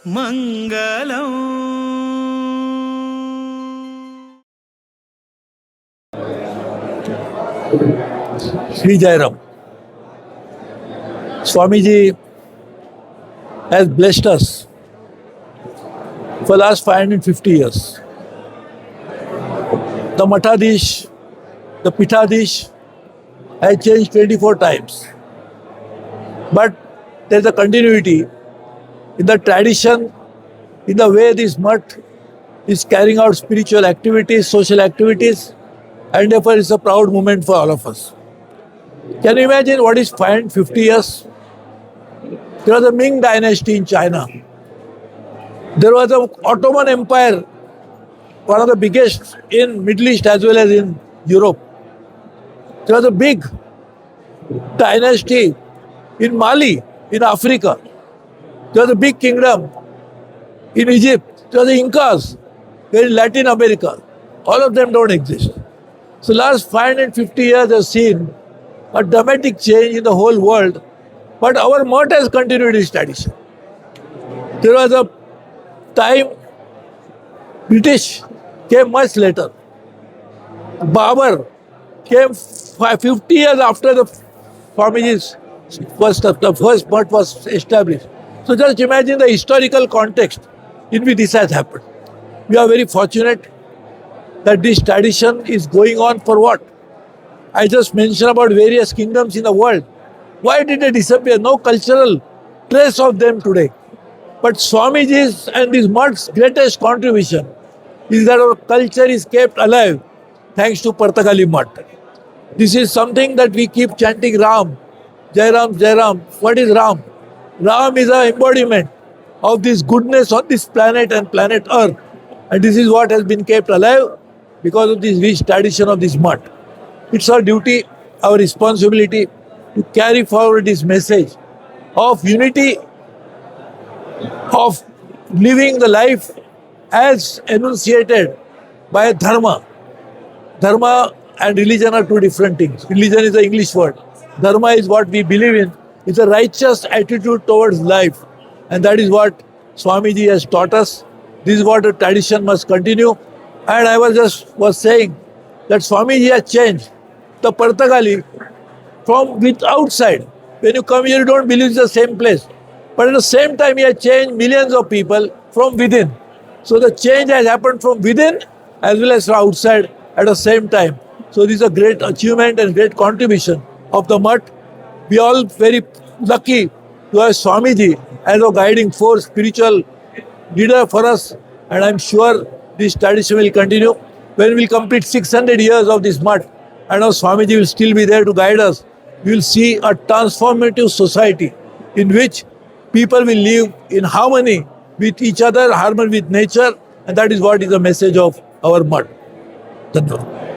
Mangalam. Sri Jairam. Swamiji has blessed us for the last 550 years. The Matadish, the Pitadish has changed 24 times. But there's a continuity in the tradition, in the way this mutt is carrying out spiritual activities, social activities, and therefore it's a proud moment for all of us. Can you imagine what is 550 years? There was a Ming dynasty in China. There was an Ottoman Empire, one of the biggest in Middle East as well as in Europe. There was a big dynasty in Mali, in Africa. There was a big kingdom in Egypt. There was the Incas in Latin America. All of them don't exist. So last 550 years have seen a dramatic change in the whole world. But our mutt has continued its tradition. There was a time British came much later. Babar came 50 years after the Swamiji's the first mutt was established. So just imagine the historical context in which this has happened. We are very fortunate that this tradition is going on for what? I just mentioned about various kingdoms in the world. Why did they disappear? No cultural trace of them today. But Swamiji's and this mutt's greatest contribution is that our culture is kept alive thanks to Partagali Mutt. This is something that we keep chanting Ram, Jai Ram, Jai Ram. What is Ram? Ram is an embodiment of this goodness on this planet and planet Earth. And this is what has been kept alive because of this rich tradition of this mutt. It's our duty, our responsibility to carry forward this message of unity, of living the life as enunciated by Dharma. Dharma and religion are two different things. Religion is an English word. Dharma is what we believe in. It's a righteous attitude towards life. And that is what Swamiji has taught us. This is what the tradition must continue. And I was saying that Swamiji has changed the Partagali from with outside. When you come here, you don't believe it's the same place. But at the same time, he has changed millions of people from within. So the change has happened from within as well as from outside at the same time. So this is a great achievement and great contribution of the mutt. We are all very lucky to have Swamiji as a guiding force, spiritual leader for us. And I'm sure this tradition will continue. When we complete 600 years of this mutt, I know Swamiji will still be there to guide us. We will see a transformative society in which people will live in harmony with each other, harmony with nature, and that is what is the message of our mutt. Dhanyavad.